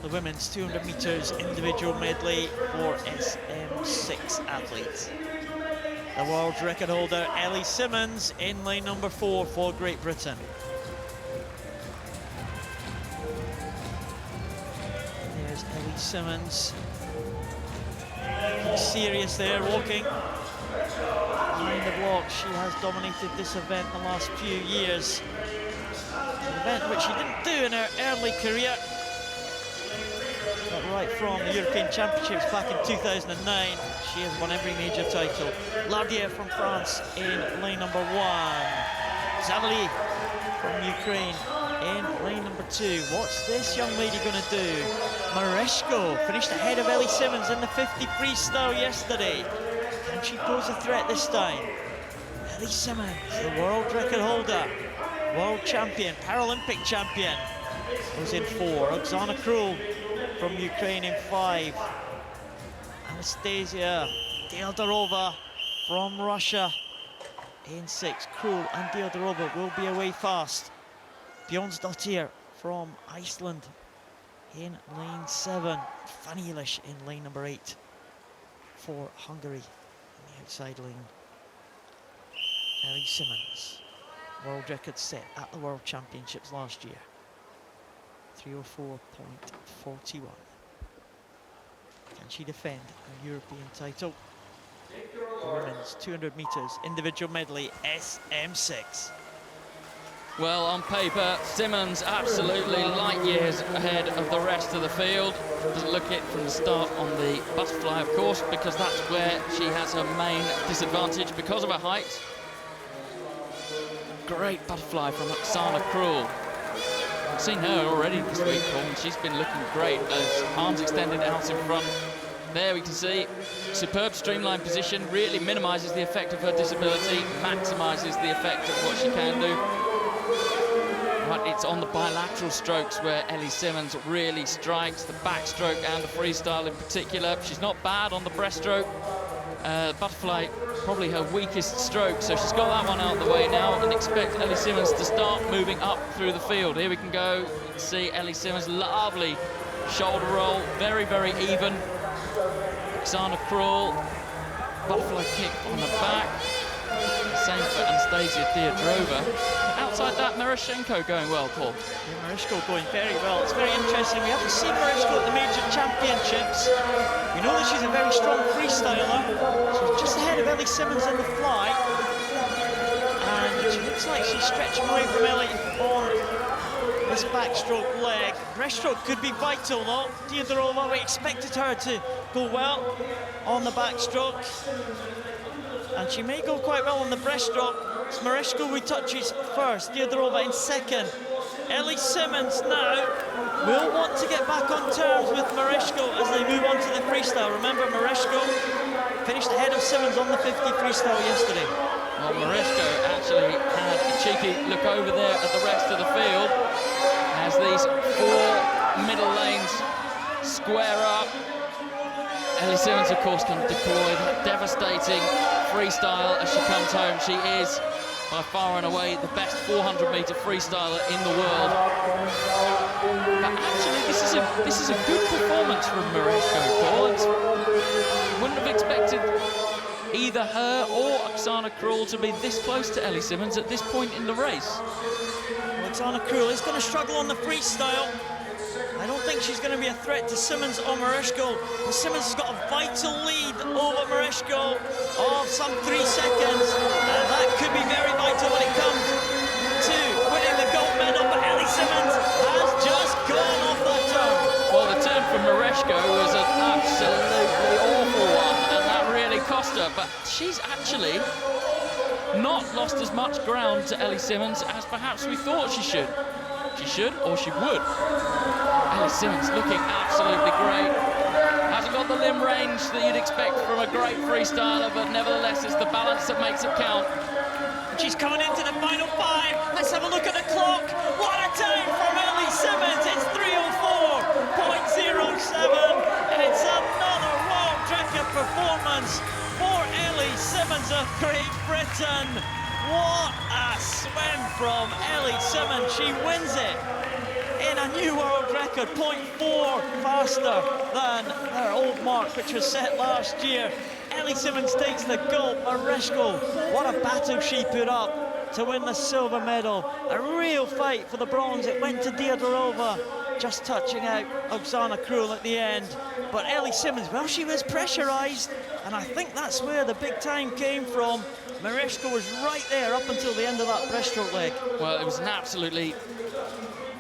the women's 200 metres individual medley for SM6 athletes. The world record holder, Yelyzaveta, in lane number 4 for Great Britain. There's Yelyzaveta. Serious there, walking behind the block. She has dominated this event the last few years. An event which she didn't do in her early career, but right from the European Championships back in 2009, she has won every major title. LARDIERE from France in lane number 1. ZAVALIY from Ukraine in lane number 2. What's this young lady going to do? MERESHKO finished ahead of Yelyzaveta in the 50 freestyle yesterday. Can she pose a threat this time? Yelyzaveta, the world record holder, world champion, Paralympic champion, was in 4. Oksana KHRUL from Ukraine in 5. Anastasia, DIODOROVA from Russia in 6. KHRUL and DIODOROVA will be away fast. BJORNSDOTTIR from Iceland in lane 7. Fanni in lane number 8 for Hungary in the outside lane. Yelyzaveta, world record set at the World Championships last year. 304.41. Can she defend her European title? The women's 200 metres individual medley, SM6. Well, on paper, SIMMONDS absolutely light years ahead of the rest of the field. Doesn't look it from the start on the butterfly, of course, because that's where she has her main disadvantage because of her height. Great butterfly from Oksana KHRUL. I've seen her already this week, Paul, and she's been looking great. As arms extended out in front. There we can see superb streamlined position, really minimises the effect of her disability, maximises the effect of what she can do. But it's on the bilateral strokes where Yelyzaveta really strikes, the backstroke and the freestyle in particular. She's not bad on the breaststroke. Butterfly, probably her weakest stroke, so she's got that one out of the way now, and expect Yelyzaveta to start moving up through the field. Here we can go, you can see Yelyzaveta's lovely shoulder roll, very, very even. Oksana KHRUL, butterfly kick on the back. Same for Anastasia, DIODOROVA. Outside that, MERESHKO going well, Paul. Yeah, MERESHKO going very well. It's very interesting. We haven't seen MERESHKO at the major championships. We know that she's a very strong freestyler. She's just ahead of Yelyzaveta in the fly. And she looks like she's stretching away from Ellie on this backstroke leg. Breaststroke could be vital, though. DIODOROVA, we expected her to go well on the backstroke. And she may go quite well on the breaststroke. It's MERESHKO who touches first, DIODOROVA in second. Yelyzaveta now will want to get back on terms with MERESHKO as they move on to the freestyle. Remember, MERESHKO finished ahead of SIMMONDS on the 50 freestyle yesterday. Well, MERESHKO actually had a cheeky look over there at the rest of the field as these 4 middle lanes square up. Yelyzaveta, of course, can deploy that devastating freestyle as she comes home. She is, by far and away, the best 400-metre freestyler in the world. But actually, this is a good performance from MERESHKO, Paul. Wouldn't have expected either her or Oksana KHRUL to be this close to Yelyzaveta at this point in the race. Well, Oksana KHRUL is going to struggle on the freestyle. I don't think she's going to be a threat to SIMMONDS or MERESHKO. But SIMMONDS has got a vital lead over MERESHKO of some 3 seconds. And that could be very vital when it comes to winning the gold medal. But Yelyzaveta has just gone off that turn. Well, the turn from MERESHKO was an absolutely awful one, and that really cost her. But she's actually not lost as much ground to Yelyzaveta as perhaps we thought she should. She should, or she would. Yelyzaveta looking absolutely great. Hasn't got the limb range that you'd expect from a great freestyler, but nevertheless, it's the balance that makes it count. She's coming into the final 5. Let's have a look at the clock. What a time from Yelyzaveta. It's 3:04.07. And it's another world record performance for Yelyzaveta of Great Britain. What a swim from Yelyzaveta. She wins it in a a new world record, 0.4 faster than their old mark, which was set last year. Ellie Simmonds takes the gold. MERESHKO, what a battle she put up to win the silver medal. A real fight for the bronze. It went to DIODOROVA, just touching out Oksana KHRUL at the end. But Ellie Simmonds, well, she was pressurised, and I think that's where the big time came from. MERESHKO was right there up until the end of that breaststroke leg. Well, it was an absolutely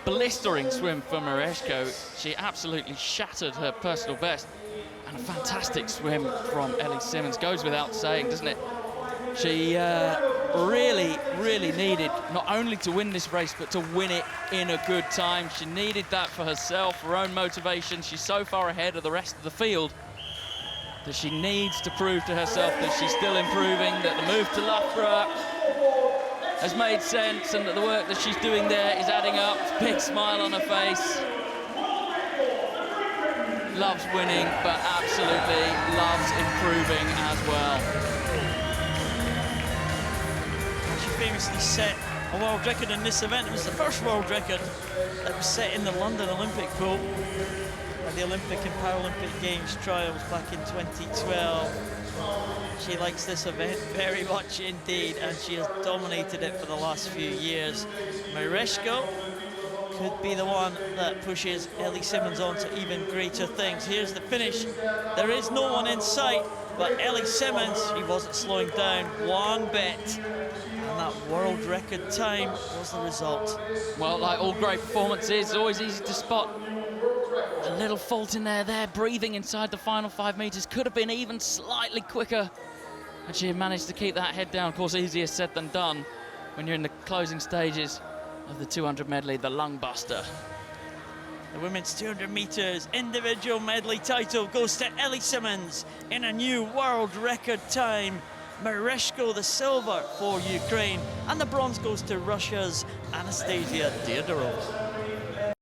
blistering swim for MERESHKO. She absolutely shattered her personal best. And a fantastic swim from Ellie Simmonds. Goes without saying, doesn't it? She really, really needed not only to win this race, but to win it in a good time. She needed that for herself, her own motivation. She's so far ahead of the rest of the field that she needs to prove to herself that she's still improving, that the move to Loughborough has made sense, and that the work that she's doing there is adding up. Big smile on her face. Loves winning, but absolutely loves improving as well. She famously set a world record in this event. It was the first world record that was set in the London Olympic pool at the Olympic and Paralympic Games trials back in 2012. She likes this event very much indeed, and she has dominated it for the last few years. MERESHKO could be the one that pushes Ellie Simmonds on to even greater things. Here's the finish. There is no one in sight, but Ellie Simmonds, she wasn't slowing down one bit. And that world record time was the result. Well, like all great performances, it's always easy to spot a little fault in there, breathing inside the final 5 meters. Could have been even slightly quicker. And she managed to keep that head down. Of course, easier said than done when you're in the closing stages of the 200 medley, the lung buster. The women's 200 meters individual medley title goes to Ellie Simmonds in a new world record time. MERESHKO the silver for Ukraine, and the bronze goes to Russia's Anastasia DIODOROVA.